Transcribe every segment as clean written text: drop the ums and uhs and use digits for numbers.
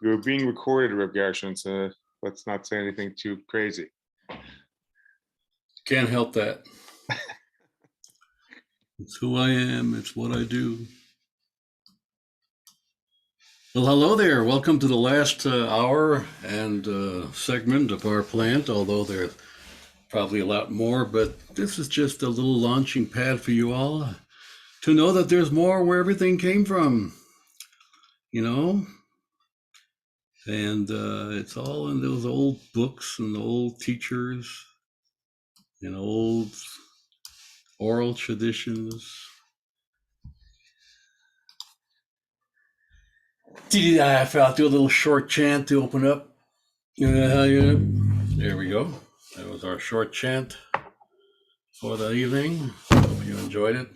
You're being recorded, Reb Gershon, so let's not say anything too crazy. Can't help that. It's who I am. It's what I do. Well, hello there. Welcome to the last hour and segment of our plant, although there's probably a lot more, but this is just a little launching pad for you all to know that there's more where everything came from, you know? And it's all in those old books and old teachers and old oral traditions. I'll do a little short chant to open up. There we go. That was our short chant for the evening. Hope you enjoyed it.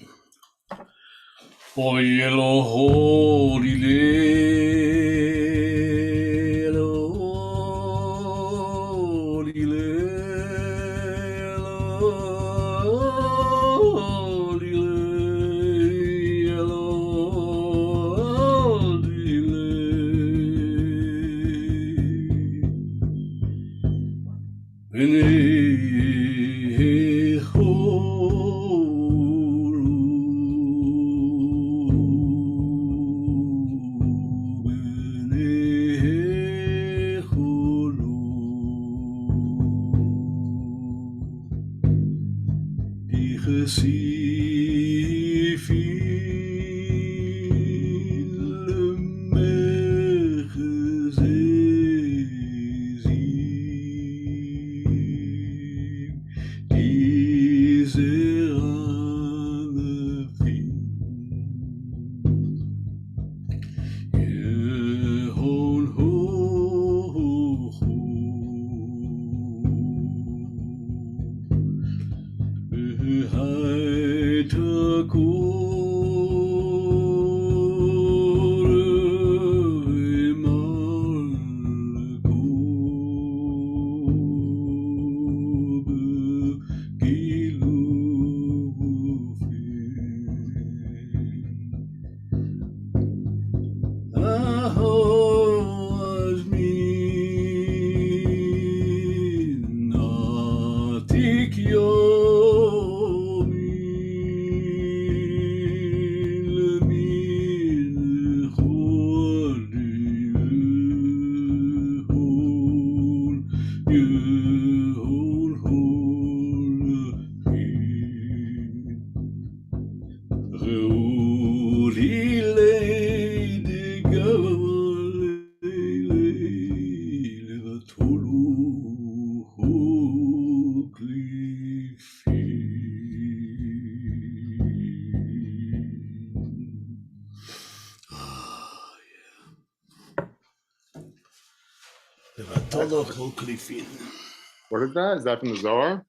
What is that? Is that from the Zohar?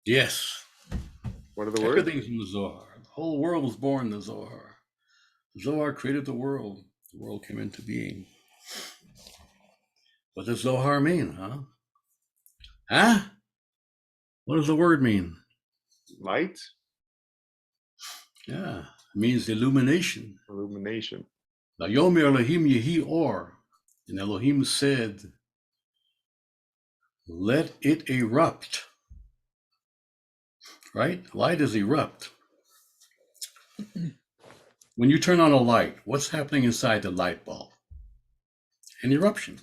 Yes. What are the words? Everything's from the Zohar. The whole world was born in the Zohar. The Zohar created the world. The world came into being. What does Zohar mean, huh? Huh? What does the word mean? Light? Yeah, it means illumination. Illumination. Vayomer Elohim yehi or. And Elohim said, let it erupt. Right? Light is erupt. When you turn on a light, what's happening inside the light bulb? An eruption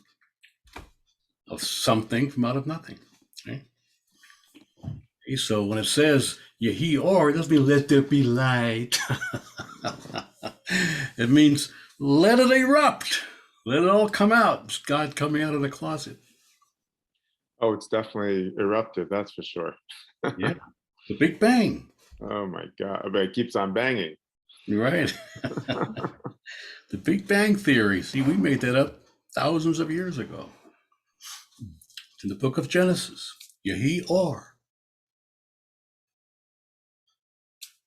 of something from out of nothing. Right? Okay, so when it says yehi or, it doesn't mean let there be light. It means let it erupt. Let it all come out. It's God coming out of the closet. Oh, it's definitely eruptive, that's for sure. Yeah, the Big Bang. Oh my God, but it keeps on banging. Right. The Big Bang Theory. See, we made that up thousands of years ago. It's in the book of Genesis. Yehi or.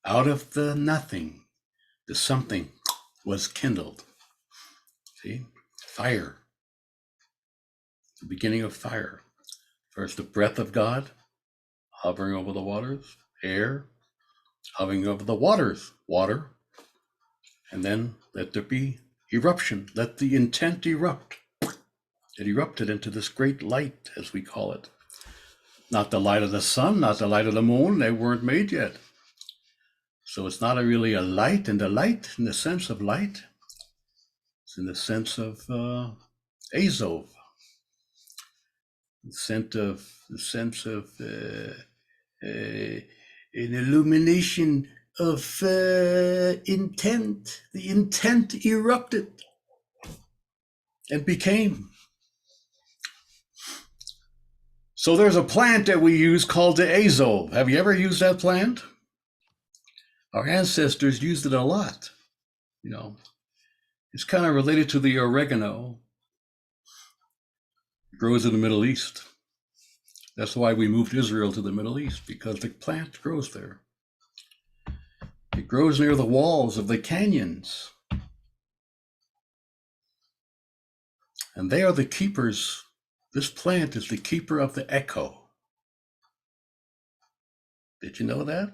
Out of the nothing, the something was kindled. See? Fire. The beginning of fire. First, the breath of God hovering over the waters, air, hovering over the waters, water, and then let there be eruption. Let the intent erupt. It erupted into this great light, as we call it. Not the light of the sun, not the light of the moon, they weren't made yet. So it's not really a light in the sense of light. It's in the sense of Azov, the sense of an illumination of intent. The intent erupted and became. So there's a plant that we use called the Azov. Have you ever used that plant? Our ancestors used it a lot. You know, it's kind of related to the oregano. It grows in the Middle East. That's why we moved Israel to the Middle East, because the plant grows there. It grows near the walls of the canyons. And they are the keepers. This plant is the keeper of the echo. Did you know that?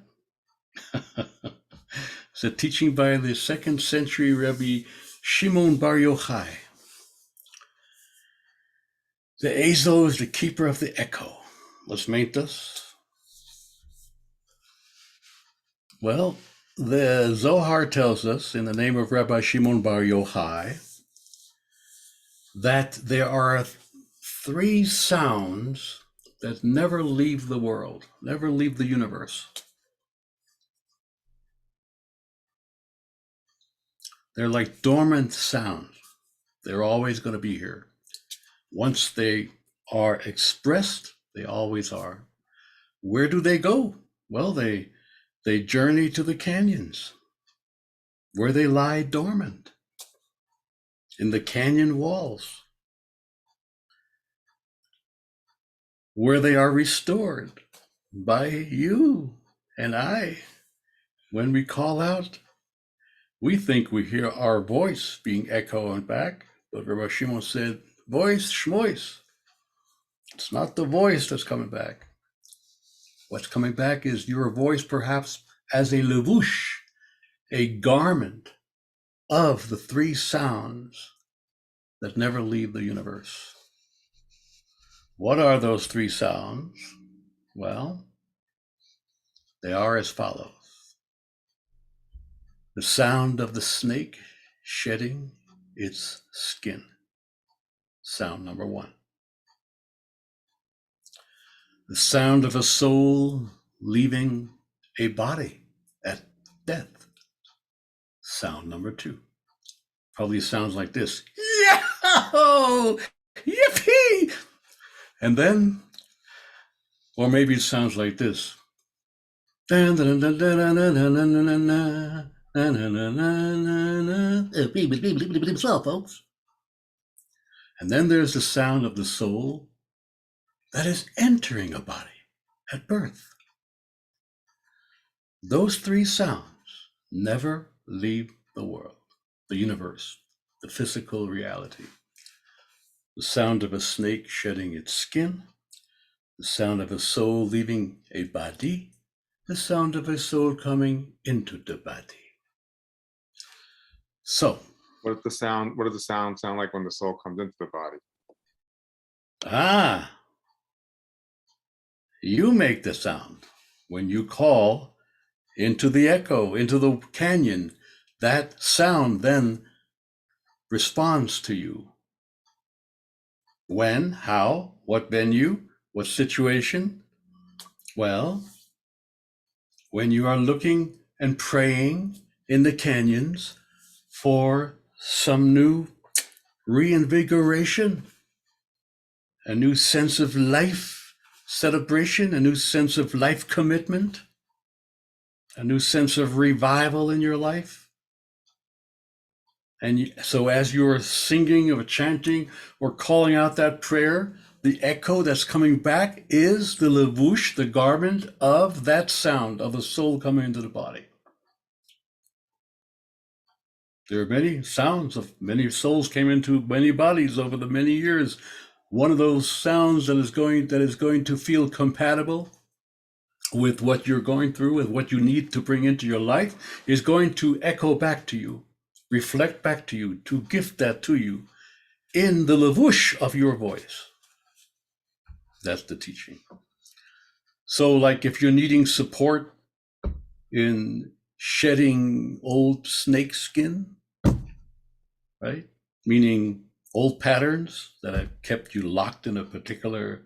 It's a teaching by the 2nd century Rebbe Shimon Bar Yochai. The Azov is the keeper of the echo. Let's make this. Well, the Zohar tells us, in the name of Rabbi Shimon Bar Yochai, that there are 3 sounds that never leave the world, never leave the universe. They're like dormant sounds. They're always going to be here. Once they are expressed, they always are. Where do they go? Well, they journey to the canyons, where they lie dormant, in the canyon walls, where they are restored by you and I. When we call out, we think we hear our voice being echoed back, but Rabbi Shimon said, voice, shmois. It's not the voice that's coming back. What's coming back is your voice, perhaps as a levush, a garment of the 3 sounds that never leave the universe. What are those 3 sounds? Well, they are as follows. The sound of the snake shedding its skin. Sound number 1. The sound of a soul leaving a body at death. Sound number 2. Probably sounds like this. Yahoo! Yippee! And then, or maybe it sounds like this. Well, folks. And then there's the sound of the soul that is entering a body at birth. Those 3 sounds never leave the world, the universe, the physical reality. The sound of a snake shedding its skin, the sound of a soul leaving a body, the sound of a soul coming into the body. So, What does the sound sound like when the soul comes into the body? You make the sound. When you call into the echo, into the canyon, that sound then responds to you. When, how, what venue, what situation? Well, when you are looking and praying in the canyons for some new reinvigoration, a new sense of life celebration, a new sense of life commitment, a new sense of revival in your life. And so as you're singing or chanting or calling out that prayer, the echo that's coming back is the levush, the garment of that sound of the soul coming into the body. There are many sounds of many souls came into many bodies over the many years. One of those sounds that is going to feel compatible with what you're going through, with what you need to bring into your life, is going to echo back to you, reflect back to you, to gift that to you in the levush of your voice. That's the teaching. So like if you're needing support in shedding old snake skin, right? Meaning old patterns that have kept you locked in a particular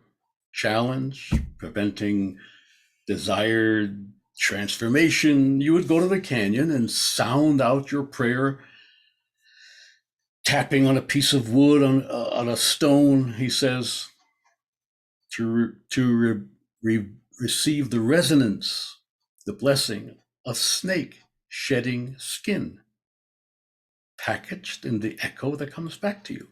challenge, preventing desired transformation, you would go to the canyon and sound out your prayer, tapping on a piece of wood, on a stone, he says, to receive the resonance, the blessing of snake shedding skin, packaged in the echo that comes back to you.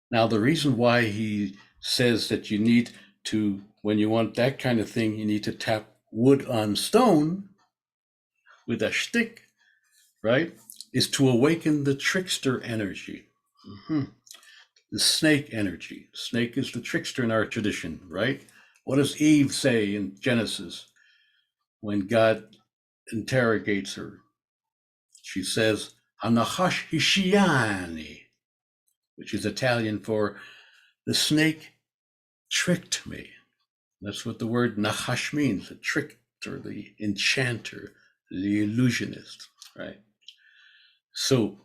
Now, the reason why he says that you need to, when you want that kind of thing, you need to tap wood on stone with a shtick, right, is to awaken the trickster energy. The snake energy. Snake is the trickster in our tradition, right? What does Eve say in Genesis when God interrogates her? She says, Hanachash hishiani, which is Italian for the snake tricked me. That's what the word nachash means, the trickster, the enchanter, the illusionist, right? So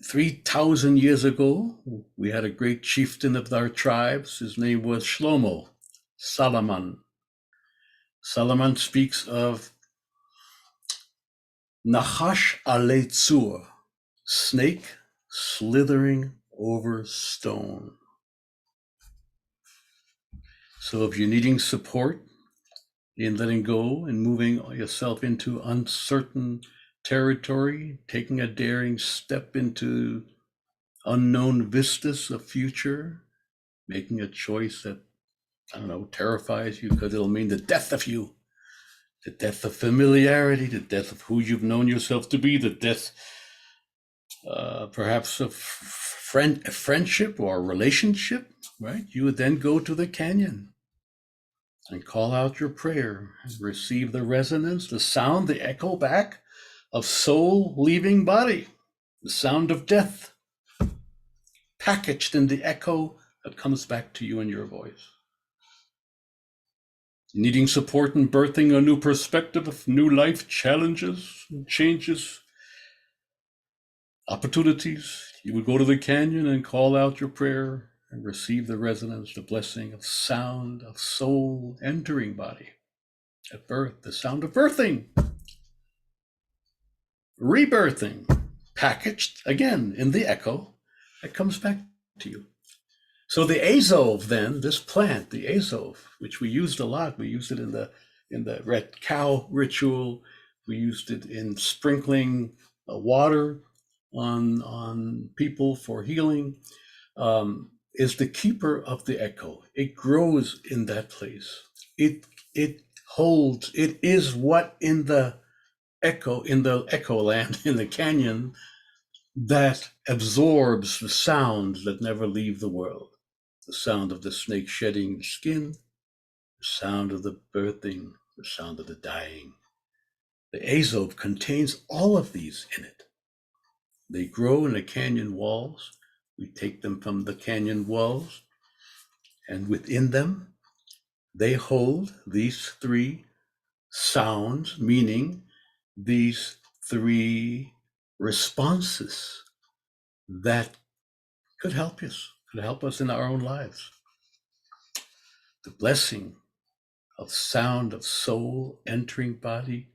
3,000 years ago, we had a great chieftain of our tribes. His name was Shlomo, Solomon. Solomon speaks of Nachash ale tzur, snake slithering over stone. So if you're needing support in letting go and moving yourself into uncertain territory, taking a daring step into unknown vistas of future, making a choice that, I don't know, terrifies you because it'll mean the death of you, the death of familiarity, the death of who you've known yourself to be, the death perhaps of friendship or relationship, right? You would then go to the canyon and call out your prayer and receive the resonance, the sound, the echo back of soul leaving body, the sound of death, packaged in the echo that comes back to you in your voice. Needing support in birthing a new perspective of new life challenges, changes, opportunities, you would go to the canyon and call out your prayer and receive the resonance, the blessing of sound of soul entering body at birth, the sound of birthing, rebirthing, packaged again in the echo that comes back to you. So the azov then, this plant, the azov, which we used a lot, we used it in the red cow ritual, we used it in sprinkling water on people for healing, is the keeper of the echo. It grows in that place. It holds, it is what in the echo land, in the canyon, that absorbs the sounds that never leave the world. The sound of the snake shedding skin, the sound of the birthing, the sound of the dying. The azov contains all of these in it. They grow in the canyon walls. We take them from the canyon walls, and within them, they hold these three sounds, meaning these three responses that could help us in our own lives. The blessing of sound of soul entering body,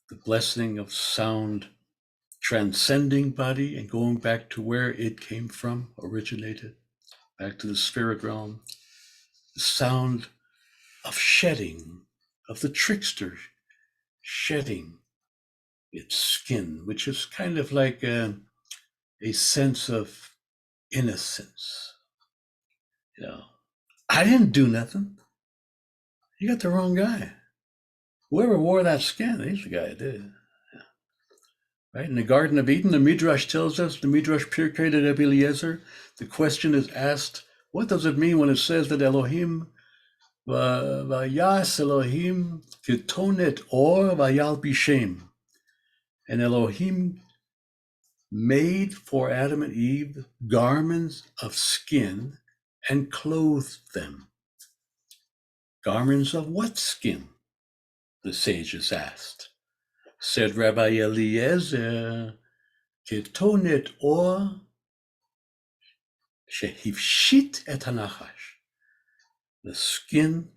the blessing of sound transcending body and going back to where it came from, originated, back to the spirit realm, the sound of shedding, of the trickster shedding its skin, which is kind of like a sense of innocence. You know, I didn't do nothing. You got the wrong guy. Whoever wore that skin, he's the guy that did it. Yeah. Right? In the Garden of Eden, the Midrash tells us, the Midrash Pirkei de Rabbi Eliezer, the question is asked, what does it mean when it says that Elohim, Vayas Elohim ketonet or vayal bishem, and Elohim made for Adam and Eve garments of skin and clothed them. Garments of what skin? The sages asked. Said Rabbi Eliezer, Ketonet or Shehivshit et hanachash. The skin,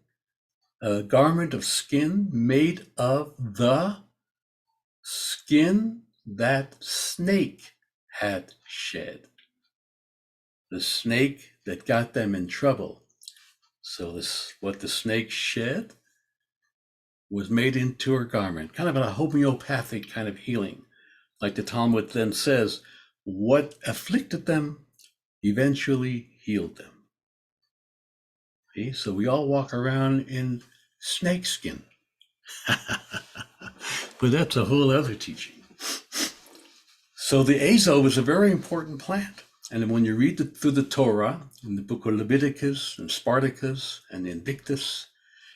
a garment of skin made of the skin that snake had shed. The snake that got them in trouble. So this, what the snake shed was made into a garment, kind of a homeopathic kind of healing. Like the Talmud then says, what afflicted them eventually healed them. See? So we all walk around in snake skin. But that's a whole other teaching. So the azov is a very important plant. And when you read through the Torah, in the book of Leviticus and Spartacus and Invictus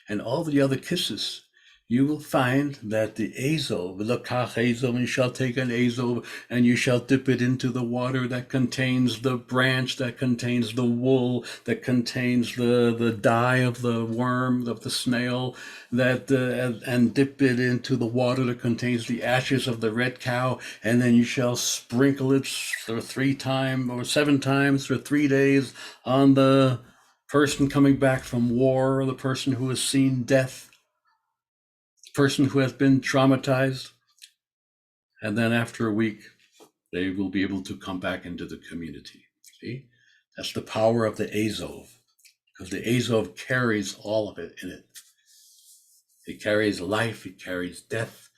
and all the other kisses, you will find that the azov, l'kach azov, and you shall take an azov and you shall dip it into the water that contains the branch, that contains the wool, that contains the dye of the worm, of the snail, that and dip it into the water that contains the ashes of the red cow, and then you shall sprinkle it 3 times or 7 times for 3 days on the person coming back from war, or the person who has seen death, person who has been traumatized, and then after a week they will be able to come back into the community. See, that's the power of the azov, because the azov carries all of it in it. It carries life, it carries death,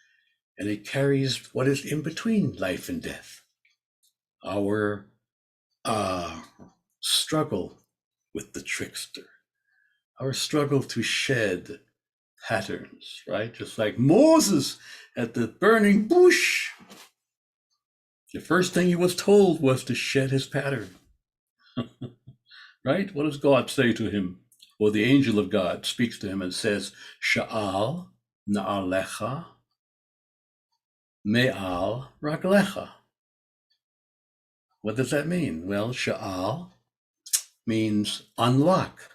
and it carries what is in between life and death. Our struggle with the trickster, our struggle to shed patterns, right? Just like Moses at the burning bush. The first thing he was told was to shed his pattern. Right? What does God say to him? Well, the angel of God speaks to him and says, Sha'al na'alecha me'al raglecha. What does that mean? Well, Sha'al means unlock.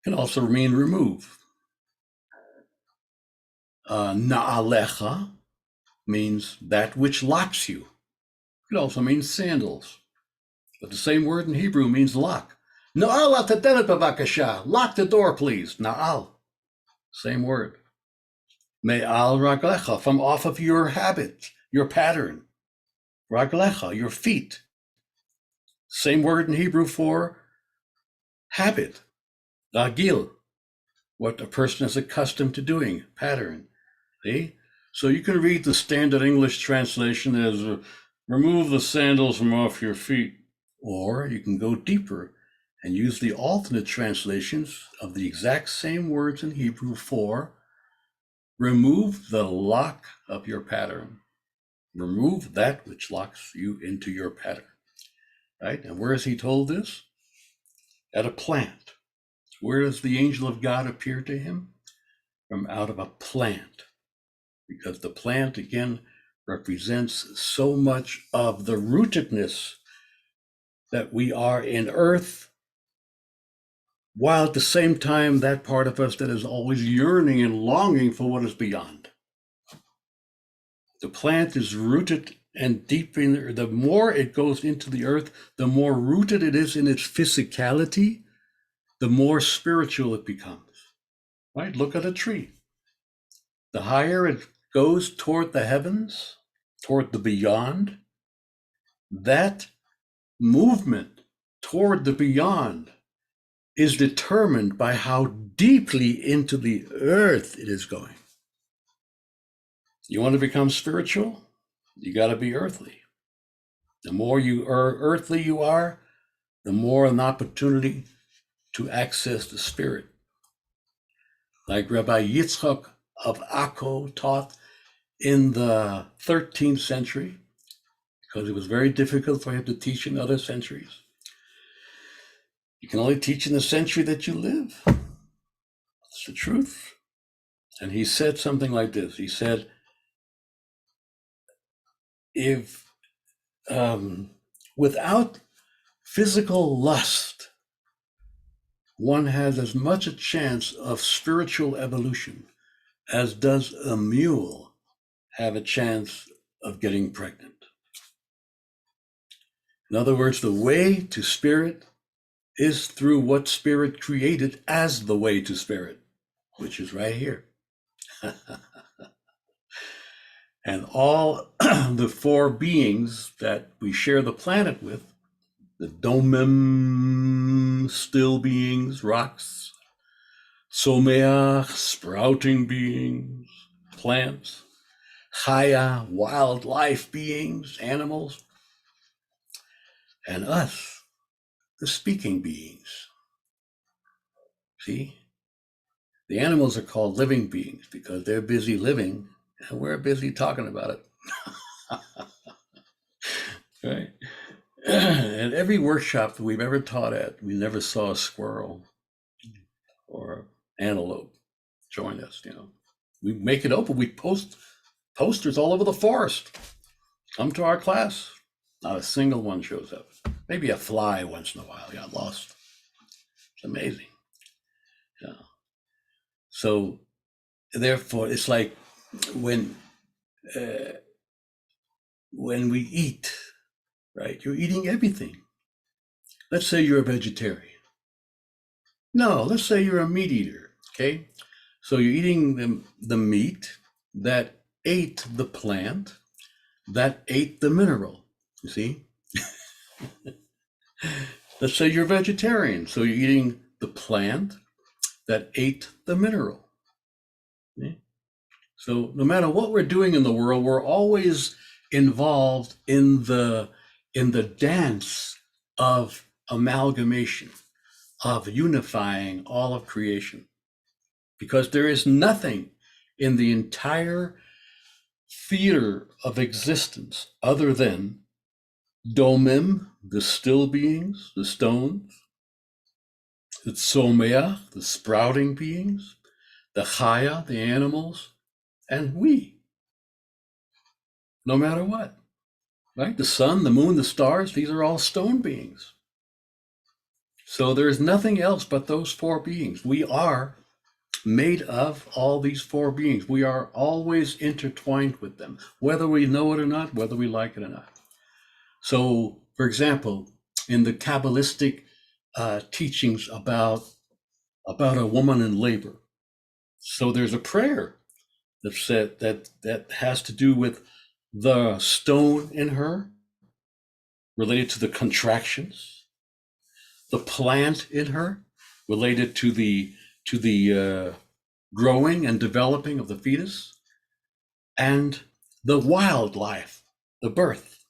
Can also mean remove. Na'alecha means that which locks you. It also means sandals. But the same word in Hebrew means lock. Na'al atadenet bavakasha. Lock the door, please. Na'al. Same word. Me'al raglecha, from off of your habit, your pattern. Raglecha, your feet. Same word in Hebrew for habit. Ragil, what a person is accustomed to doing, pattern. See? So you can read the standard English translation as remove the sandals from off your feet. Or you can go deeper and use the alternate translations of the exact same words in Hebrew for remove the lock of your pattern. Remove that which locks you into your pattern. Right? And where is he told this? At a plant. Where does the angel of God appear to him? From out of a plant. Because the plant, again, represents so much of the rootedness that we are in earth, while at the same time, that part of us that is always yearning and longing for what is beyond. The plant is rooted and deep in, the more it goes into the earth, the more rooted it is in its physicality, the more spiritual it becomes. Right? Look at a tree. The higher it goes toward the heavens, toward the beyond, that movement toward the beyond is determined by how deeply into the earth it is going. You want to become spiritual? You got to be earthly. The more you are earthly you are, the more an opportunity to access the spirit. Like Rabbi Yitzchak of Akko taught in the 13th century, because it was very difficult for him to teach in other centuries. You can only teach in the century that you live. That's the truth. And he said something like this. He said, if without physical lust, one has as much a chance of spiritual evolution as does a mule have a chance of getting pregnant. In other words, the way to spirit is through what spirit created as the way to spirit, which is right here. And all the four beings that we share the planet with, the domem, still beings, rocks, someach, sprouting beings, plants, chaya, wildlife beings, animals, and us, the speaking beings. See? The animals are called living beings because they're busy living and we're busy talking about it. Right? At every workshop that we've ever taught at, we never saw a squirrel or antelope join us. We make it open. We post posters all over the forest. Come to our class. Not a single one shows up. Maybe a fly once in a while got lost. It's amazing. Yeah. So therefore, it's like when we eat, right? You're eating everything. Let's say you're a vegetarian. No, let's say you're a meat eater. Okay, so you're eating the meat that ate the plant, that ate the mineral. You see? Let's say you're vegetarian, so you're eating the plant that ate the mineral. Okay? So no matter what we're doing in the world, we're always involved in the dance of amalgamation, of unifying all of creation, because there is nothing in the entire theater of existence other than domem, the still beings, the stones, the tsomeach, the sprouting beings, the chaya, the animals, and we, no matter what, right? The sun, the moon, the stars, these are all stone beings. So there's nothing else but those four beings. We are made of all these four beings. We are always intertwined with them, whether we know it or not, whether we like it or not. So, for example, in the Kabbalistic teachings about a woman in labor, so there's a prayer that said that has to do with the stone in her, related to the contractions, the plant in her, related to the growing and developing of the fetus, and the wildlife, the birth,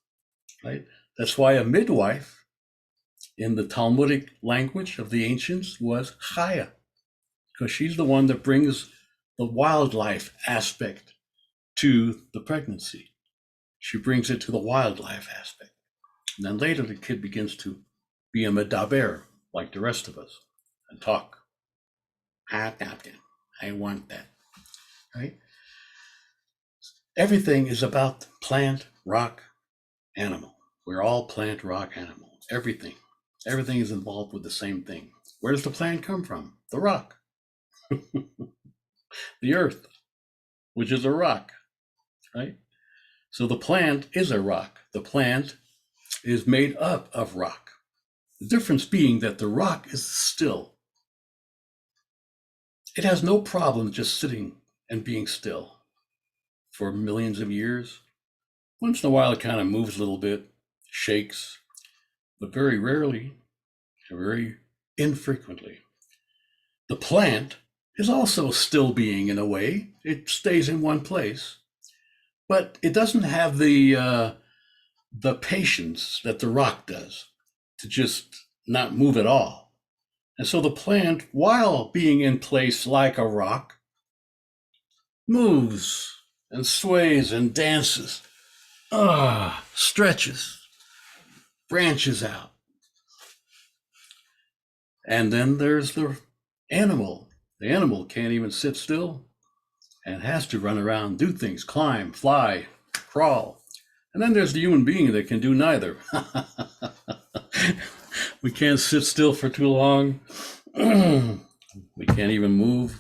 right? That's why a midwife in the Talmudic language of the ancients was chaya, because she's the one that brings the wildlife aspect to the pregnancy. She brings it to the wildlife aspect. And then later the kid begins to be a medaber, like the rest of us, and talk. I want that, right? Everything is about plant, rock, animal. We're all plant, rock, animal. Everything is involved with the same thing. Where does the plant come from? The rock. The earth, which is a rock, right? So the plant is a rock. The plant is made up of rock. The difference being that the rock is still. It has no problem just sitting and being still for millions of years. Once in a while, it kind of moves a little bit, shakes, but very rarely, very infrequently. The plant is also still being in a way. It stays in one place, but it doesn't have the patience that the rock does to just not move at all. And so the plant, while being in place like a rock, moves and sways and dances, stretches, branches out. And then there's the animal. The animal can't even sit still and has to run around, do things, climb, fly, crawl. And then there's the human being that can do neither. We can't sit still for too long. We can't even move.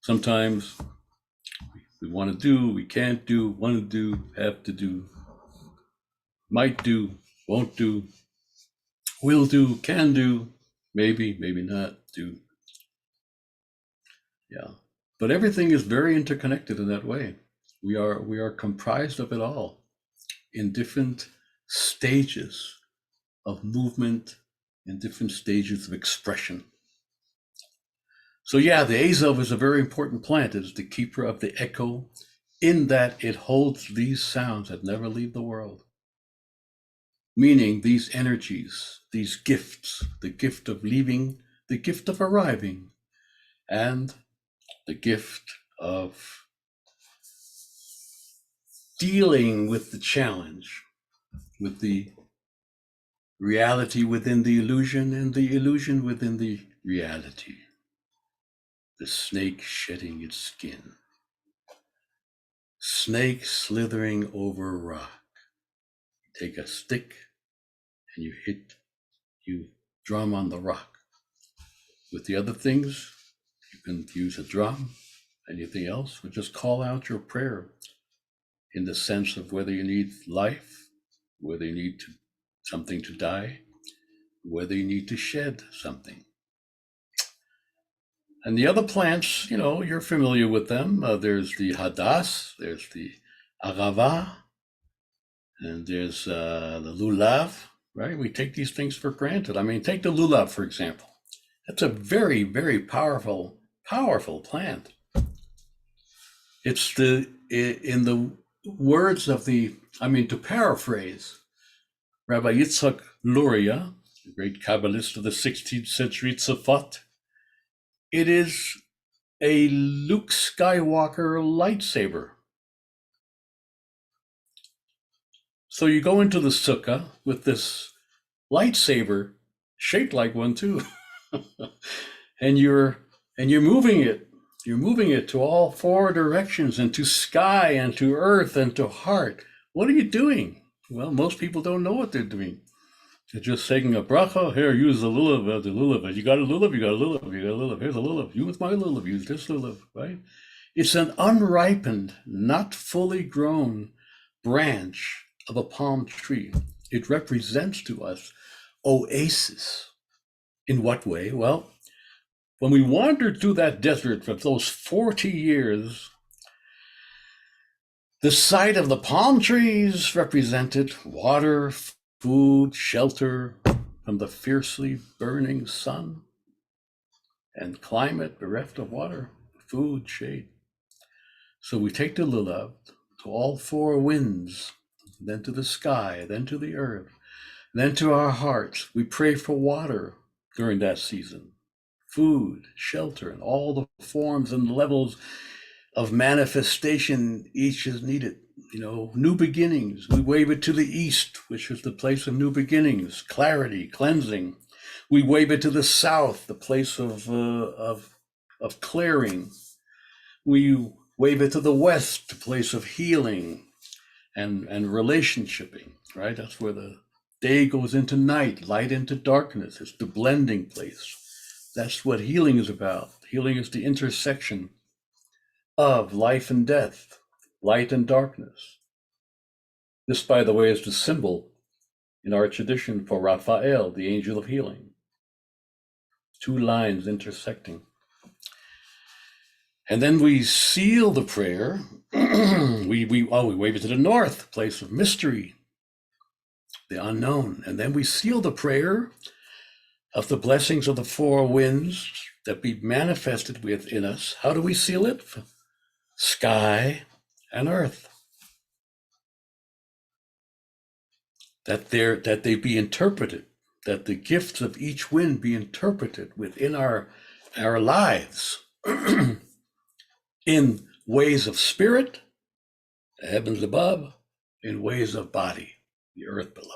Sometimes we want to do, we can't do, want to do, have to do, might do, won't do, will do, can do, maybe, maybe not do. Yeah. But everything is very interconnected in that way. We are comprised of it all in different stages of movement, in different stages of expression. So yeah, the azov is a very important plant. It is the keeper of the echo, in that it holds these sounds that never leave the world. Meaning these energies, these gifts, the gift of leaving, the gift of arriving, and the gift of dealing with the challenge, with the reality within the illusion and the illusion within the reality. The snake shedding its skin. Snake slithering over rock. Take a stick and you drum on the rock. With the other things, you can use a drum, anything else, or just call out your prayer in the sense of whether you need life, whether you need something to die, whether you need to shed something. And the other plants, you're familiar with them. There's the hadas, there's the agava, and there's the lulav, right? We take these things for granted. I mean, take the lulav, for example. That's a very, very powerful plant. It's in the words of to paraphrase Rabbi Yitzhak Luria, the great Kabbalist of the 16th century Tzafat, it is a Luke Skywalker lightsaber. So you go into the sukkah with this lightsaber, shaped like one too, and you're moving it. You're moving it to all four directions, and to sky, and to earth, and to heart. What are you doing? Well, most people don't know what they're doing. They're just saying a bracha. Here, use the lulav, the lulav. You got a lulav, you got a lulav, you got a lulav. Here's a lulav. Use my lulav, use this lulav, right? It's an unripened, not fully grown branch of a palm tree. It represents to us oasis. In what way? Well, when we wandered through that desert for those 40 years, the sight of the palm trees represented water, food, shelter from the fiercely burning sun, and climate bereft of water, food, shade. So we take the lulav to all four winds, then to the sky, then to the earth, then to our hearts. We pray for water during that season, food, shelter, and all the forms and levels of manifestation each is needed. New beginnings. We wave it to the east, which is the place of new beginnings, clarity, cleansing. We wave it to the south, the place of clearing. We wave it to the west, the place of healing and relationshiping, right? That's where the day goes into night, light into darkness. It's the blending place. That's what healing is about. Healing is the intersection of life and death, light and darkness. This, by the way, is the symbol in our tradition for Raphael, the angel of healing. Two lines intersecting. And then we seal the prayer. we wave it to the north, place of mystery, the unknown. And then we seal the prayer of the blessings of the four winds that be manifested within us. How do we seal it? Sky and earth. That they be interpreted, that the gifts of each wind be interpreted within our lives in ways of spirit, the heavens above, in ways of body, the earth below.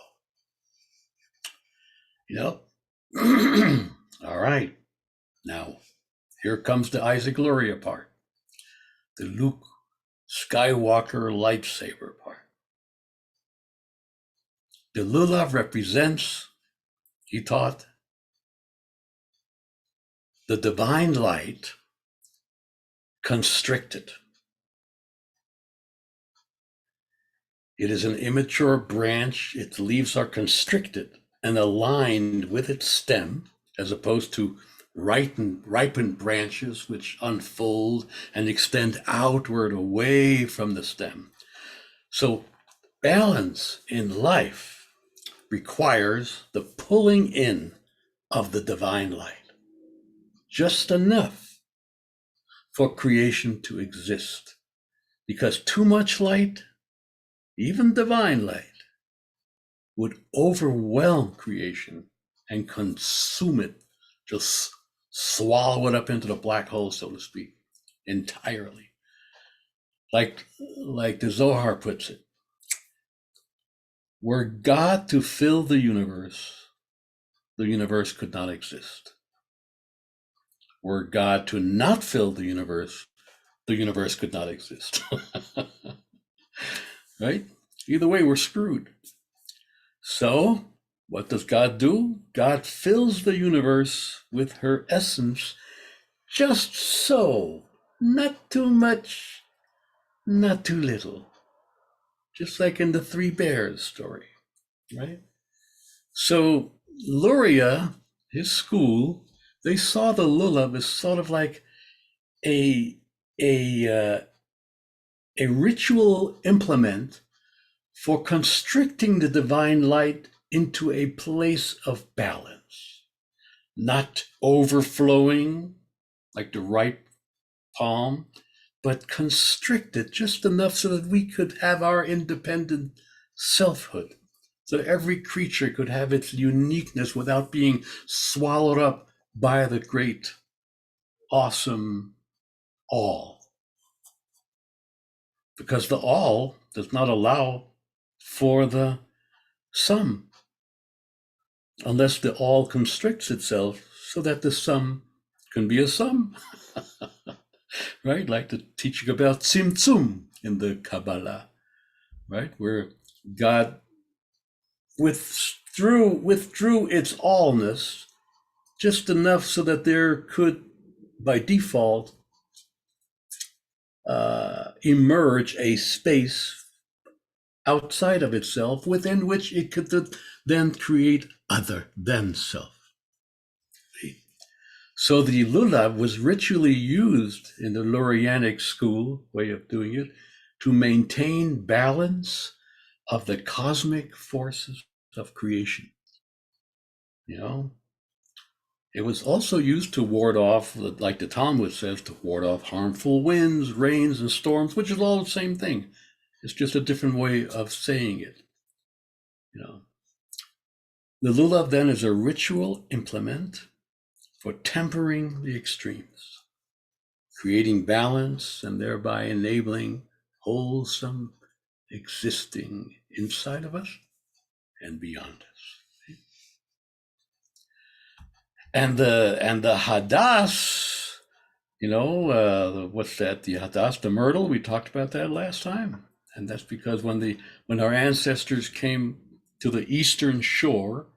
All right. Now, here comes the Isaac Luria part, the Luke Skywalker lightsaber part. The lulav represents, he taught, the divine light constricted. It is an immature branch. Its leaves are constricted and aligned with its stem, as opposed to ripened branches which unfold and extend outward away from the stem. So balance in life requires the pulling in of the divine light, just enough for creation to exist, because too much light, even divine light, would overwhelm creation and consume it, just swallow it up into the black hole, so to speak, entirely. Like the Zohar puts it, were God to fill the universe could not exist. Were God to not fill the universe could not exist. Right? Either way, we're screwed. So, what does God do? God fills the universe with her essence, just so, not too much, not too little. Just like in the Three Bears story, right? So, Luria, his school, they saw the lulav as sort of like a ritual implement for constricting the divine light into a place of balance, not overflowing like the ripe palm, but constricted just enough so that we could have our independent selfhood, so every creature could have its uniqueness without being swallowed up by the great, awesome all. Because the all does not allow for the sum, unless the all constricts itself so that the sum can be a sum. Right? Like the teaching about Tzimtzum in the Kabbalah, right? Where God withdrew its allness just enough so that there could, by default, emerge a space outside of itself within which it could then create other than self. So the lulav was ritually used in the Lurianic school way of doing it to maintain balance of the cosmic forces of creation. You know, it was also used to ward off, like the Talmud says, to ward off harmful winds, rains, and storms, which is all the same thing. It's just a different way of saying it. You know, the lulav then is a ritual implement for tempering the extremes, creating balance, and thereby enabling wholesome existing inside of us and beyond us. And the Hadass, what's that? The Hadass, the myrtle. We talked about that last time, and that's because when our ancestors came to the eastern shore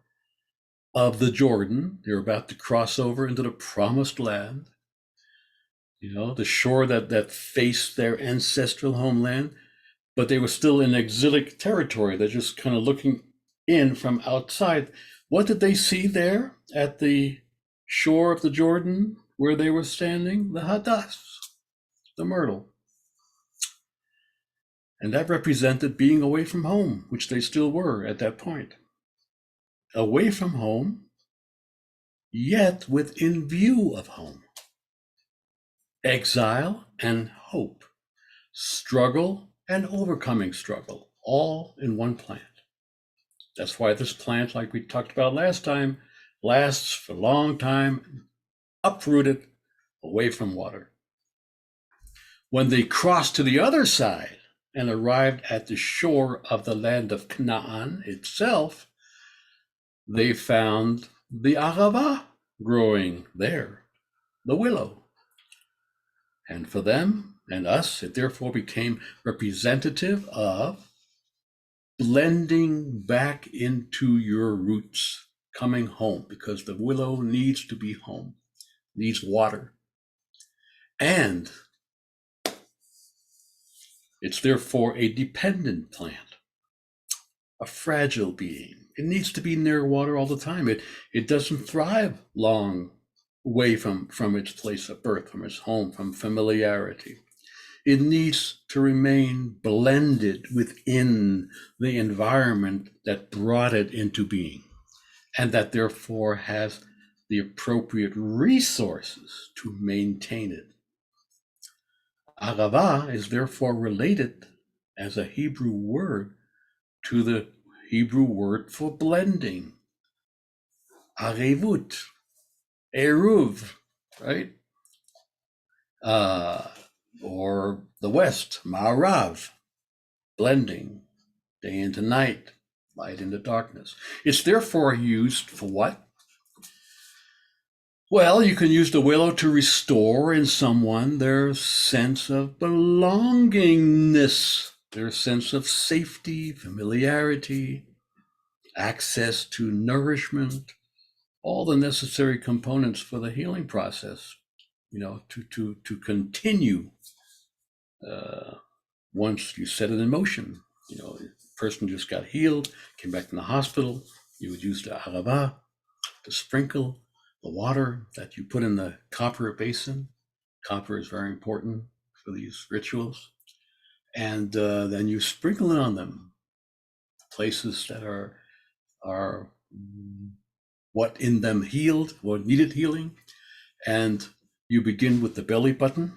of the Jordan, they were about to cross over into the promised land. The shore that faced their ancestral homeland, but they were still in exilic territory. They're just kind of looking in from outside. What did they see there at the shore of the Jordan where they were standing? The Hadass, the myrtle. And that represented being away from home, which they still were at that point. Away from home, yet within view of home. Exile and hope, struggle and overcoming struggle, all in one plant. That's why this plant, like we talked about last time, lasts for a long time, uprooted, away from water. When they crossed to the other side and arrived at the shore of the land of Canaan itself, they found the Arava growing there, the willow. And for them and us, it therefore became representative of blending back into your roots, coming home, because the willow needs to be home, needs water. And it's therefore a dependent plant, a fragile being. It needs to be near water all the time. It doesn't thrive long away from its place of birth, from its home, from familiarity. It needs to remain blended within the environment that brought it into being, and that therefore has the appropriate resources to maintain it. Arava is therefore related as a Hebrew word to the Hebrew word for blending, arevut, eruv, right? Or the West, ma'arav, blending, day into night, light into darkness. It's therefore used for what? Well, you can use the willow to restore in someone their sense of belongingness, their sense of safety, familiarity, access to nourishment, all the necessary components for the healing process, to continue once you set it in motion. The person just got healed, came back from the hospital, you would use the arava to sprinkle the water that you put in the copper basin. Copper is very important for these rituals. And then you sprinkle it on them, places that are what in them healed, what needed healing. And you begin with the belly button.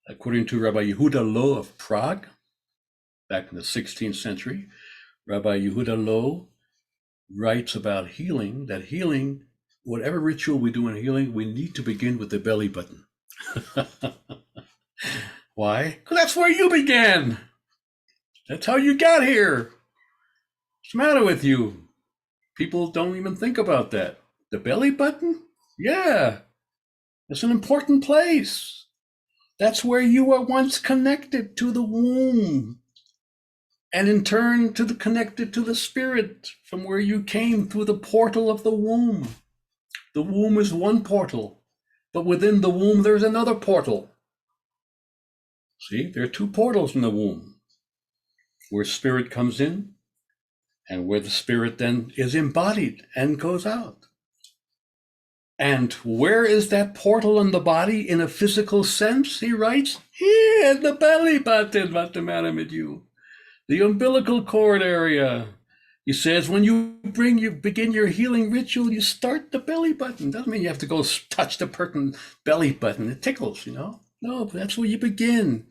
According to Rabbi Yehuda Low of Prague, back in the 16th century, Rabbi Yehuda Low writes about healing, that healing, whatever ritual we do in healing, we need to begin with the belly button. Why? Because that's where you began. That's how you got here. What's the matter with you? People don't even think about that. The belly button? Yeah, it's an important place. That's where you were once connected to the womb, and in turn connected to the spirit from where you came through the portal of the womb. The womb is one portal, but within the womb there's another portal. See, there are two portals in the womb, where spirit comes in and where the spirit then is embodied and goes out. And where is that portal in the body in a physical sense? He writes, here, the belly button, what's the matter with you? The umbilical cord area. He says, when you begin your healing ritual, you start the belly button. Doesn't mean you have to go touch the person's belly button. It tickles, No, but that's where you begin.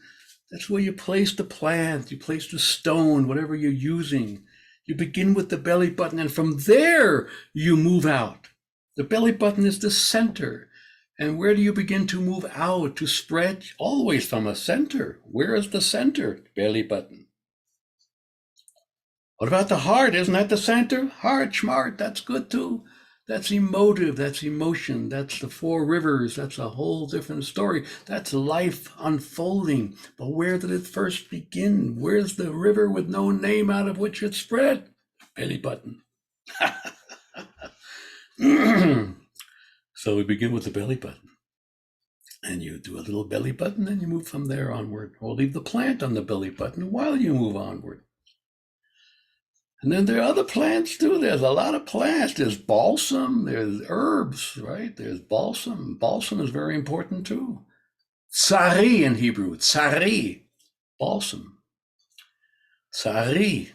That's where you place the plant, you place the stone, whatever you're using. You begin with the belly button, and from there you move out. The belly button is the center. And where do you begin to move out, to spread? Always from a center. Where is the center? Belly button. What about the heart? Isn't that the center? Heart, smart, that's good too. That's emotive, that's emotion, that's the four rivers, that's a whole different story. That's life unfolding. But where did it first begin? Where's the river with no name out of which it spread? Belly button. So we begin with the belly button. And you do a little belly button, and you move from there onward. Or leave the plant on the belly button while you move onward. And then there are other plants too. There's a lot of plants. There's balsam, there's herbs, right? There's balsam. Balsam is very important too. Tsari in Hebrew, tsari, balsam. Tsari,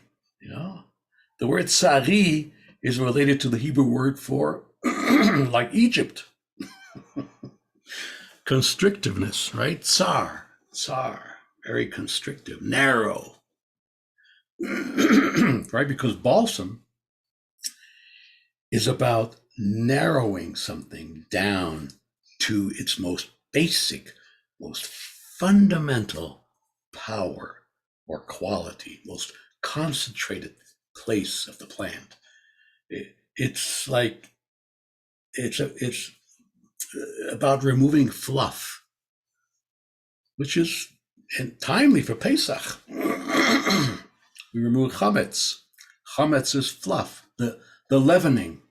The word tsari is related to the Hebrew word for, like Egypt. Constrictiveness, right? Tsar, very constrictive, narrow. Right? Because balsam is about narrowing something down to its most basic, most fundamental power or quality, most concentrated place of the plant. It's about removing fluff, which is timely for Pesach. We remove chametz. Chametz is fluff, the leavening,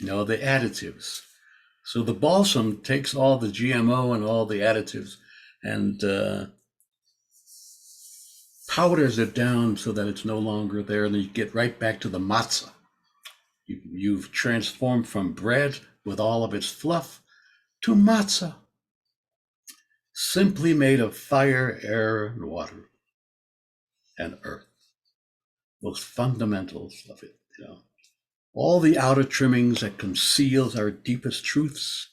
the additives. So the balsam takes all the GMO and all the additives and powders it down so that it's no longer there, and then you get right back to the matzah. You've transformed from bread with all of its fluff to matzah, simply made of fire, air, and water, and earth. Those fundamentals of it, all the outer trimmings that conceals our deepest truths,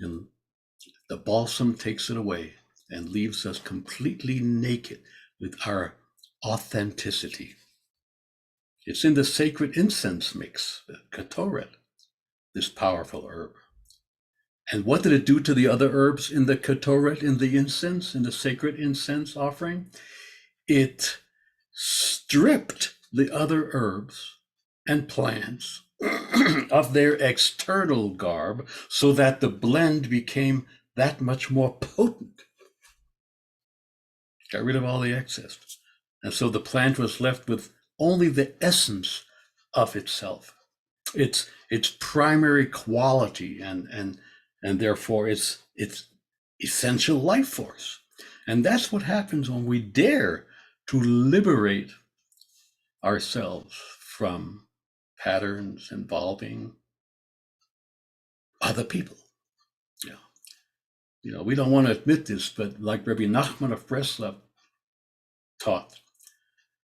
and the balsam takes it away and leaves us completely naked with our authenticity. It's in the sacred incense mix, the ketoret, this powerful herb. And what did it do to the other herbs in the ketoret, in the incense, in the sacred incense offering? It stripped the other herbs and plants of their external garb so that the blend became that much more potent. Got rid of all the excess. And so the plant was left with only the essence of itself, its primary quality, and therefore its essential life force. And that's what happens when we dare to liberate ourselves from patterns involving other people. We don't want to admit this, but like Rabbi Nachman of Breslov taught,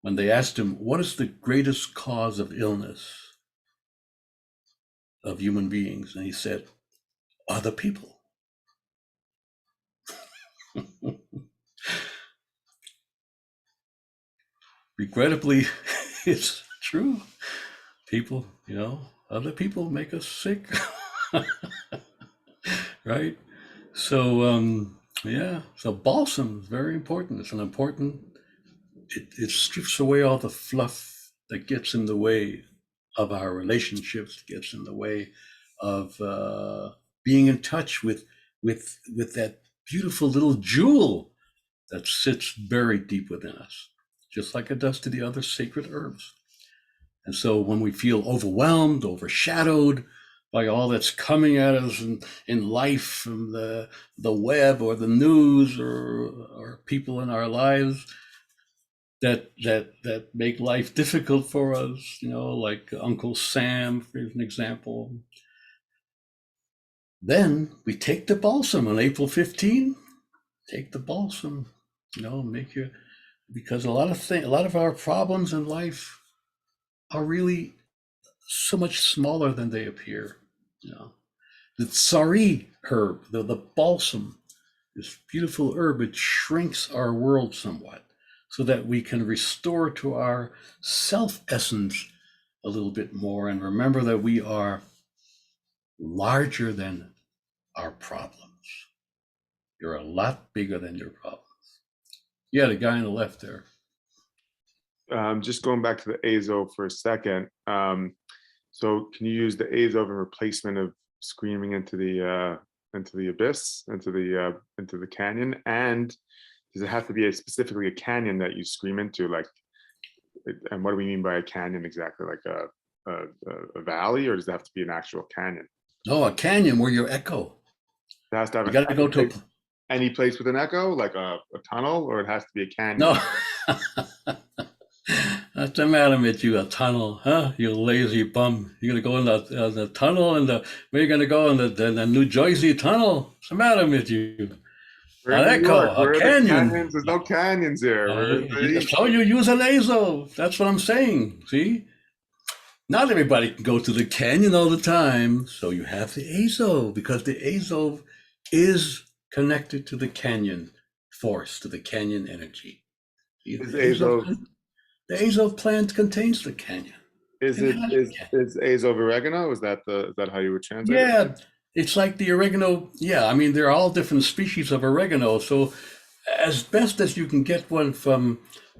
when they asked him, what is the greatest cause of illness of human beings? And he said, other people. Regrettably, it's true. People, other people make us sick. Right? So, so balsam is very important. It's an important, it strips away all the fluff that gets in the way of our relationships, gets in the way of being in touch with that beautiful little jewel that sits buried deep within us, just like it does to the other sacred herbs. And so when we feel overwhelmed, overshadowed by all that's coming at us in life from the web or the news or people in our lives that make life difficult for us, like Uncle Sam, for an example, then we take the balsam on April 15. Take the balsam, because a lot of our problems in life are really so much smaller than they appear. The tsari herb, the balsam, this beautiful herb, it shrinks our world somewhat so that we can restore to our self-essence a little bit more and remember that we are larger than our problems. You're a lot bigger than your problems. Yeah, the guy on the left there. Just going back to the azo for a second. So can you use the azo in replacement of screaming into the abyss, into the canyon? And does it have to be specifically a canyon that you scream into? And what do we mean by a canyon exactly? Like a valley, or does it have to be an actual canyon? No, a canyon where you echo. It has to have. You got to go to any place with an echo, like a tunnel, or it has to be a canyon? No. What's the matter with you? A tunnel, huh? You lazy bum. You're gonna go in the tunnel, and where you gonna go in the New Jersey tunnel? What's the matter with you? An echo, a canyon. There's no canyons here. So you use an azo. That's what I'm saying. See, not everybody can go to the canyon all the time. So you have the azo, because the azo is connected to the canyon force, to the canyon energy. The azo plant contains the canyon. Is azo oregano? Is that how you would translate it? Yeah, it's like the oregano. Yeah, I mean, they're all different species of oregano. So as best as you can get one from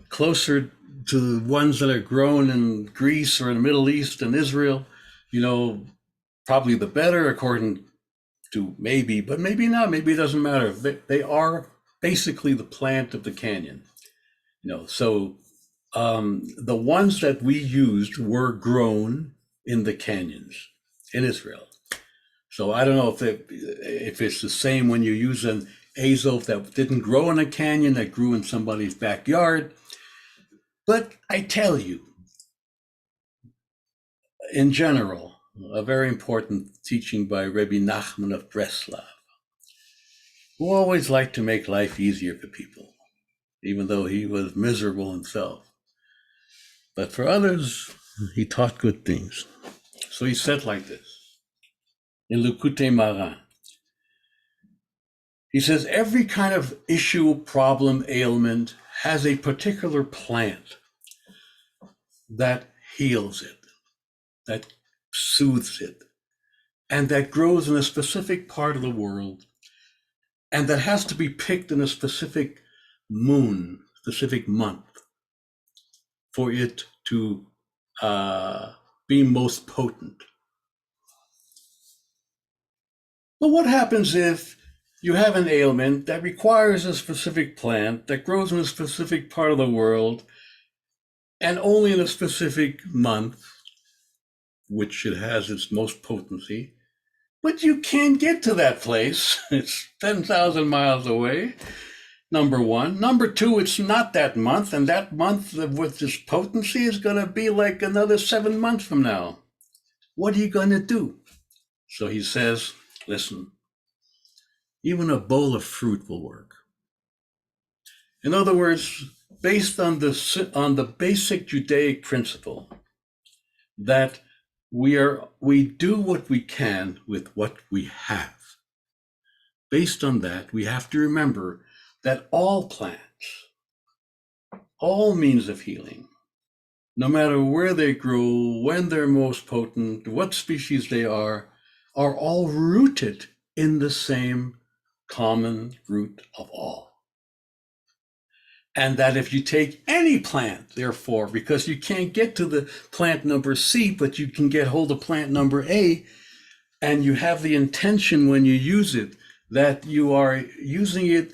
closer to ones that are grown in Greece or in the Middle East and Israel, probably the better, according to maybe, but maybe not. Maybe it doesn't matter. They are basically the plant of the canyon. So The ones that we used were grown in the canyons in Israel. So I don't know if it's the same when you use an azov that didn't grow in a canyon, that grew in somebody's backyard. But I tell you, in general, a very important teaching by Rebbe Nachman of Breslav, who always liked to make life easier for people, even though he was miserable himself. But for others, he taught good things. So he said like this, in Likutei Moharan. He says, every kind of issue, problem, ailment has a particular plant that heals it, that soothes it, and that grows in a specific part of the world, and that has to be picked in a specific moon, specific month, for it to be most potent. But what happens if you have an ailment that requires a specific plant that grows in a specific part of the world and only in a specific month, which it has its most potency, but you can't get to that place? It's 10,000 miles away, number one. Number two, it's not that month, and that month with this potency is going to be like another 7 months from now. What are you going to do? So he says, listen, even a bowl of fruit will work. In other words, based on the basic Judaic principle that we do what we can with what we have. Based on that, we have to remember that all plants, all means of healing, no matter where they grow, when they're most potent, what species they are all rooted in the same common root of all. And that if you take any plant, therefore, because you can't get to the plant number C, but you can get hold of plant number A, and you have the intention when you use it that you are using it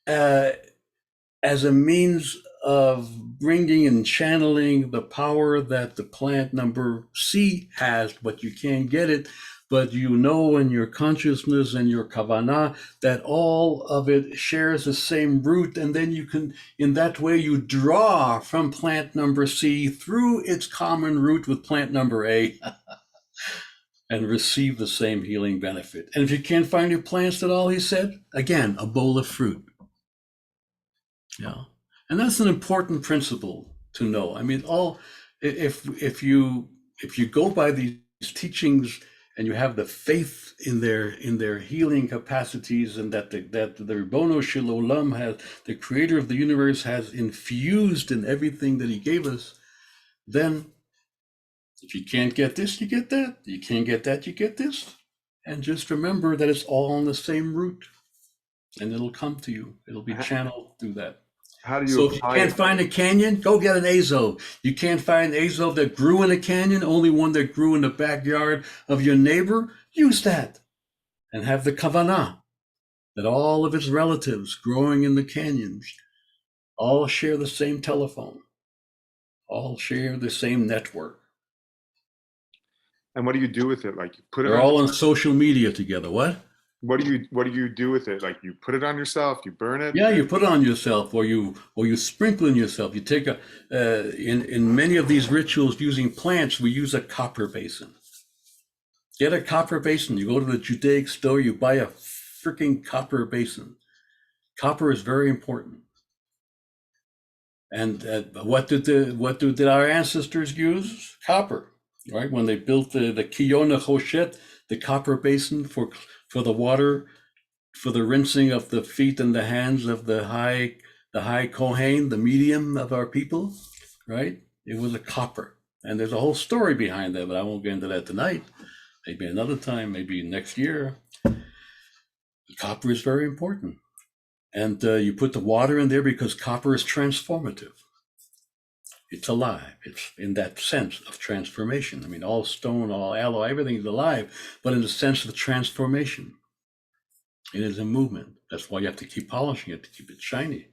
as a means of bringing and channeling the power that the plant number C has, but you can't get it. But you know in your consciousness and your kavanah that all of it shares the same root, and then you can, in that way, you draw from plant number C through its common root with plant number A and receive the same healing benefit. And if you can't find your plants at all, he said, again, a bowl of fruit. Yeah, and that's an important principle to know. I mean, if you go by these teachings and you have the faith in their healing capacities, and that the Ribono Shel Olam has, the creator of the universe, has infused in everything that he gave us, then if you can't get this, you get that. You can't get that, you get this. And just remember that it's all on the same root, and it'll come to you. It'll be channeled through that. How do you So if you can't find a canyon, go get an azov. You can't find an azov that grew in a canyon, only one that grew in the backyard of your neighbor, use that. And have the kavanah that all of its relatives growing in the canyons all share the same telephone, all share the same network. And what do you do with it? Like, you put it They're on all on social media together. What? What do you do with it? Like, you put it on yourself, you burn it? Yeah, you put it on yourself, or you sprinkle in yourself. You take in many of these rituals using plants, we use a copper basin. Get a copper basin. You go to the Judaic store, you buy a freaking copper basin. Copper is very important. And what did our ancestors use? Copper, right? When they built the Kiyona Choshet, the copper basin for the water, for the rinsing of the feet and the hands of the high Kohen, the medium of our people, right? It was a copper. And there's a whole story behind that, but I won't get into that tonight. Maybe another time, maybe next year. The copper is very important. And you put the water in there because copper is transformative. It's alive. It's in that sense of transformation. I mean, all stone, all alloy, everything is alive, but in the sense of transformation. It is a movement. That's why you have to keep polishing it to keep it shiny.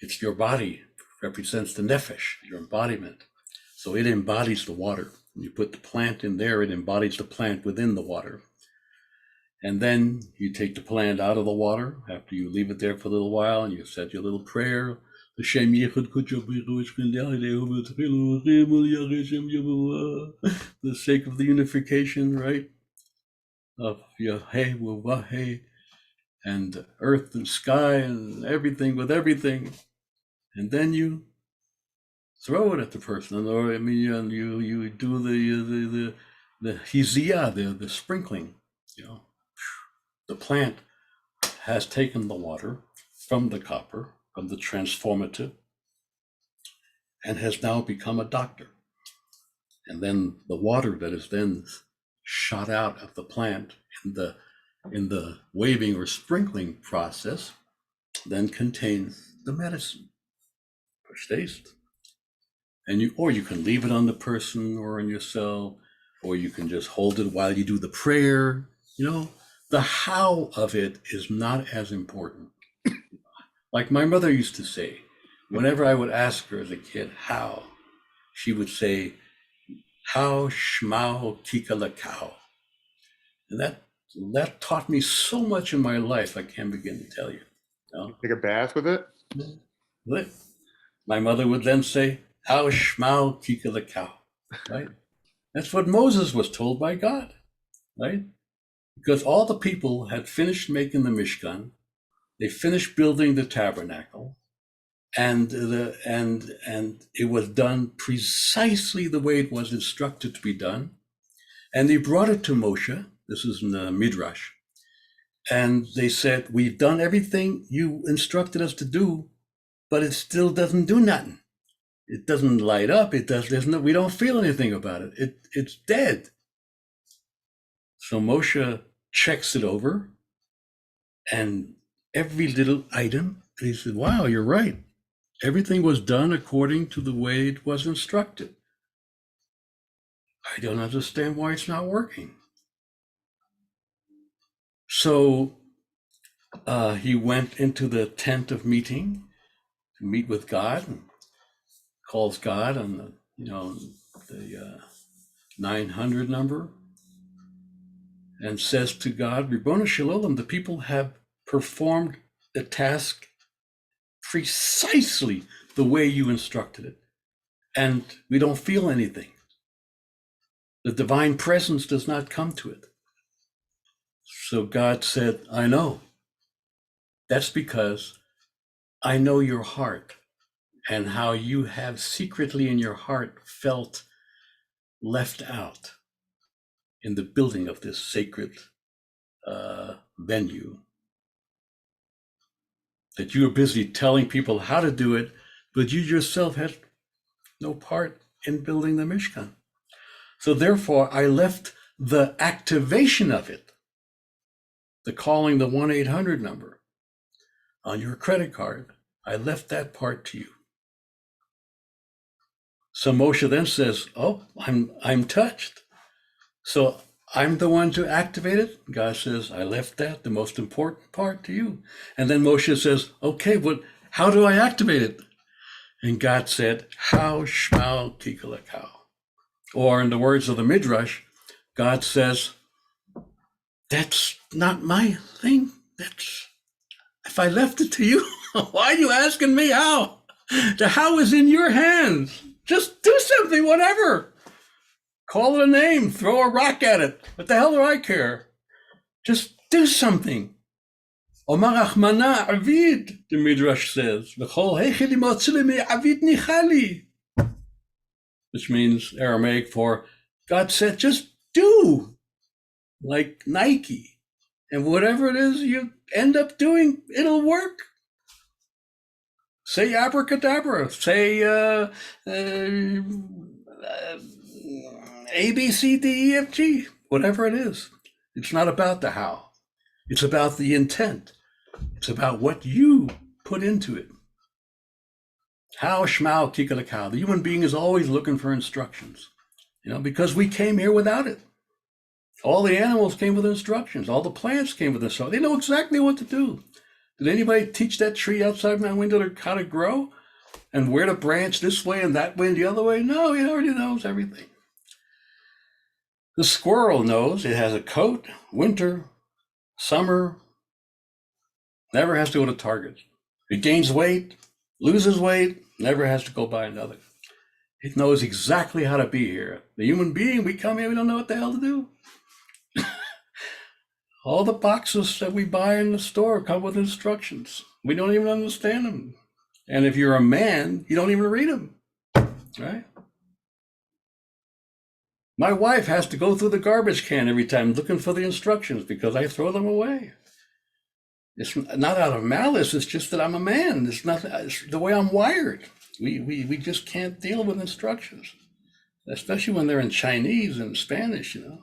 It's your body represents the nefesh, your embodiment. So it embodies the water. When you put the plant in there, it embodies the plant within the water. And then you take the plant out of the water after you leave it there for a little while, and you said your little prayer. The sake of the unification, right? Of Yahweh, Wahe, and earth and sky and everything with everything. And then you throw it at the person, or I mean, you do the hiziyah, the sprinkling. The plant has taken the water from the copper, from the transformative, and has now become a doctor. And then the water that is then shot out of the plant in the waving or sprinkling process then contains the medicine. Push taste. And you can leave it on the person or on yourself, or you can just hold it while you do the prayer. The how of it is not as important. Like my mother used to say, whenever I would ask her as a kid how, she would say, how shmao kikalakau. And that taught me so much in my life, I can't begin to tell you. Take a bath with it? But my mother would then say, how shmao kikalakau, right? That's what Moses was told by God, right? Because all the people had finished making the Mishkan, they finished building the tabernacle, and it was done precisely the way it was instructed to be done. And they brought it to Moshe. This is in the Midrash. And they said, we've done everything you instructed us to do, but it still doesn't do nothing. It doesn't light up. We don't feel anything about it. It's dead. So Moshe checks it over, and every little item, and he said, wow, you're right. Everything was done according to the way it was instructed. I don't understand why it's not working. So he went into the tent of meeting to meet with God, and calls God on the 900 number, and says to God, Ribono Shel Olam, the people have performed the task precisely the way you instructed it, and we don't feel anything. The divine presence does not come to it. So God said, I know. That's because I know your heart and how you have secretly in your heart felt left out in the building of this sacred venue. That you are busy telling people how to do it, but you yourself had no part in building the Mishkan. So therefore, I left the activation of it, the calling the 1-800 number on your credit card, I left that part to you. So Moshe then says, oh, I'm touched. So I'm the one to activate it. God says, I left that, the most important part, to you. And then Moshe says, okay, but how do I activate it? And God said, how shmao kikalakau. Or in the words of the Midrash, God says, that's not my thing. If I left it to you, why are you asking me how? The how is in your hands. Just do something, whatever. Call it a name, throw a rock at it. What the hell do I care? Just do something. Omar Achmana Avid, the Midrash says, which means Aramaic for God said, just do, like Nike. And whatever it is you end up doing, it'll work. Say abracadabra, say A, B, C, D, E, F, G, whatever it is. It's not about the how. It's about the intent. It's about what you put into it. How shmao kikalakau. The human being is always looking for instructions, because we came here without it. All the animals came with instructions. All the plants came with instructions. They know exactly what to do. Did anybody teach that tree outside my window how to grow? and where to branch this way and that way and the other way. No, he already knows everything. The squirrel knows it has a coat, winter, summer, never has to go to Target. It gains weight, loses weight, never has to go buy another. It knows exactly how to be here. The human being, we come here, we don't know what the hell to do. All the boxes that we buy in the store come with instructions. We don't even understand them. And if you're a man, you don't even read them, right? My wife has to go through the garbage can every time looking for the instructions because I throw them away. It's not out of malice, it's just that I'm a man. It's the way I'm wired. We just can't deal with instructions, especially when they're in Chinese and Spanish, you know.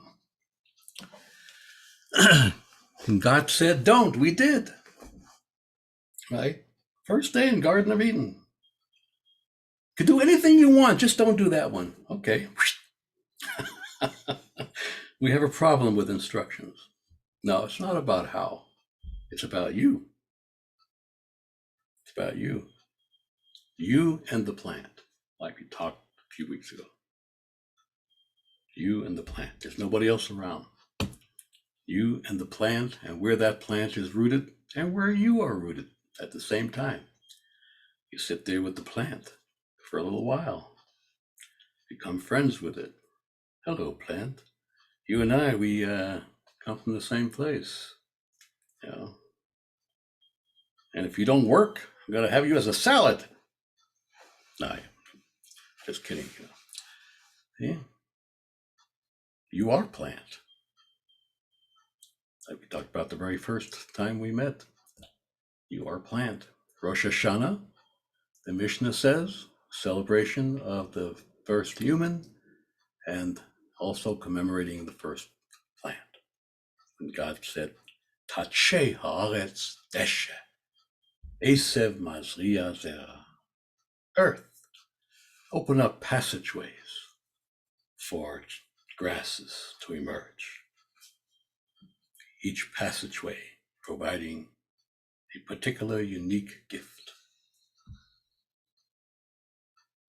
And God said, don't, we did. Right? First day in Garden of Eden. Could do anything you want, just don't do that one. Okay. We have a problem with instructions. No, it's not about how. It's about you. It's about you. You and the plant, like we talked a few weeks ago. You and the plant. There's nobody else around. You and the plant, and where that plant is rooted, and where you are rooted at the same time. You sit there with the plant for a little while. Become friends with it. Hello, plant. You and I, we come from the same place. You know? And if you don't work, I'm going to have you as a salad. No, just kidding. You know? Yeah. You are plant. Like we talked about the very first time we met. You are plant. Rosh Hashanah, the Mishnah says, celebration of the first human and also commemorating the first plant. And God said, Tache haaretz deshe, esev mazriya zera. Earth, open up passageways for grasses to emerge. Each passageway providing a particular unique gift.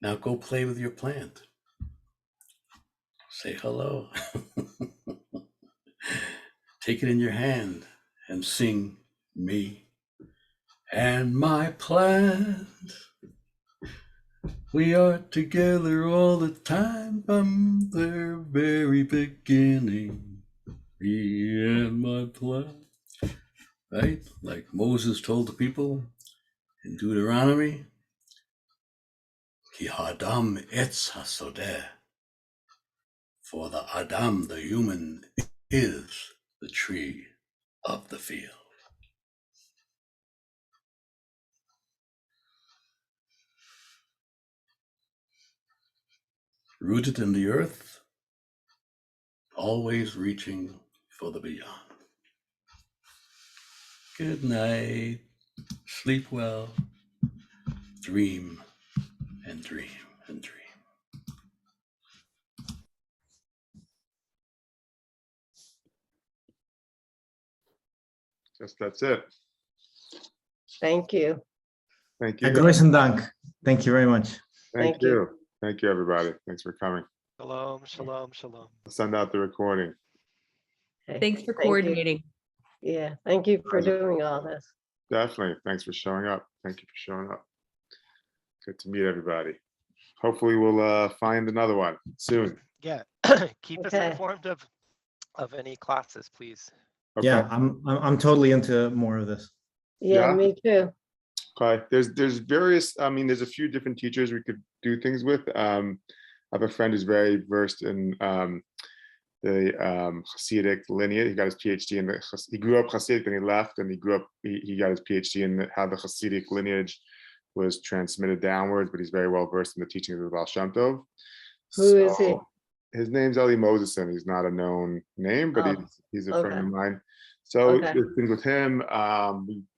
Now go play with your plant. Say hello. Take it in your hand and sing me and my plant. We are together all the time from the very beginning. Me and my plant. Right? Like Moses told the people in Deuteronomy, Ki Adam etz hasodeh. For the Adam, the human, is the tree of the field. Rooted in the earth, always reaching for the beyond. Good night. Sleep well. Dream and dream and dream. That's it. Thank you. Thank you. Großen Dank. Thank you very much. Thank you. Thank you, everybody. Thanks for coming. Shalom, shalom, shalom. I'll send out the recording. Okay, Thanks for thank you. coordinating. Yeah, thank you for doing all this. Definitely. Thanks for showing up. Thank you for showing up. Good to meet everybody. Hopefully we'll find another one soon. Yeah, keep us Okay. informed of any classes, please. Okay. Yeah, I'm totally into more of this. Yeah, Yeah. me too. Okay. There's various, I mean, there's a few different teachers we could do things with. I have a friend who's very versed in the Hasidic lineage. He got his PhD in he grew up Hasidic and he left, and he got his PhD in how the Hasidic lineage was transmitted downwards, but he's very well versed in the teachings of the Baal Shem Tov. Who is he? His name's Eli Moseson. He's not a known name, but Oh, he's a okay. friend of mine. So Okay. the thing with him,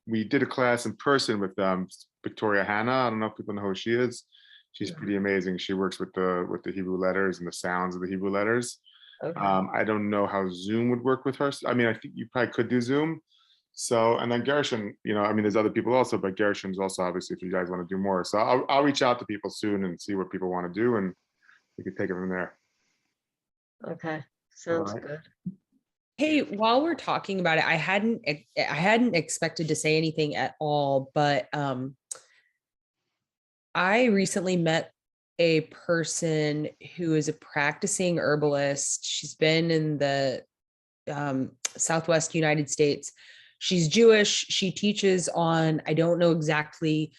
we did a class in person with Victoria Hanna. I don't know if people know who she is. She's pretty amazing. She works with the Hebrew letters and the sounds of the Hebrew letters. Okay. I don't know how Zoom would work with her. I mean, I think you probably could do Zoom. So, and then Gershon, I mean, there's other people also, but Gershon's also obviously if you guys want to do more. So I'll reach out to people soon and see what people want to do, and we can take it from there. Okay, sounds Alright. good. Hey, while we're talking about it, I hadn't expected to say anything at all, but I recently met a person who is a practicing herbalist. She's been in the Southwest United States. She's Jewish. She teaches on, I don't know exactly,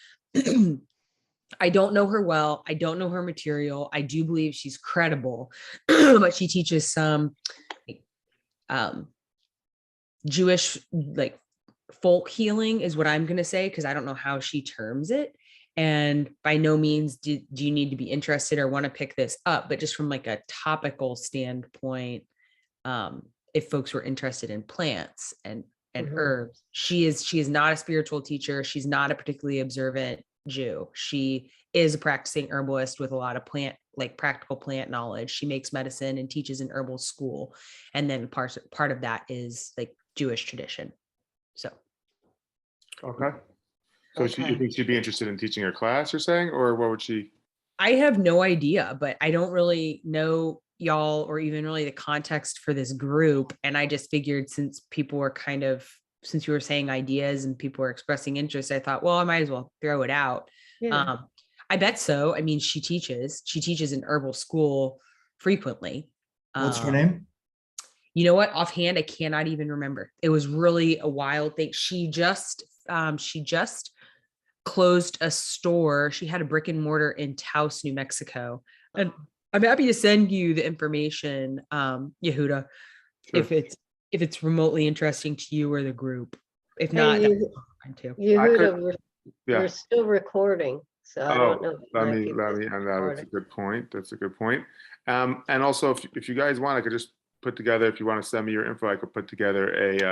I don't know her well. I don't know her material. I do believe she's credible, but she teaches some Jewish like folk healing is what I'm going to say, because I don't know how she terms it. And by no means do you need to be interested or want to pick this up, but just from like a topical standpoint, if folks were interested in plants and herbs, she is not a spiritual teacher. She's not a particularly observant Jew. She is a practicing herbalist with a lot of practical plant knowledge. She makes medicine and teaches in herbal school. And then part of that is like Jewish tradition. So. Okay. So you Okay. think she'd be interested in teaching her class, you're saying, or what would she? I have no idea, but I don't really know y'all or even really the context for this group. And I just figured since you were saying ideas and people were expressing interest, I thought, well, I might as well throw it out. Yeah. I bet so. I mean, she teaches in herbal school frequently. What's her name? You know what? Offhand, I cannot even remember. It was really a wild thing. She just closed a store. She had a brick and mortar in Taos, New Mexico. And I'm happy to send you the information, Yehuda, Sure. if it's remotely interesting to you or the group. If Hey, not, that's fine too. Yehuda, Yeah. we're still recording, so I don't know. if Let my me people end that. That's a good point. That's a good point. And also, if you guys want, I could just put together, if you want to send me your info, I could put together a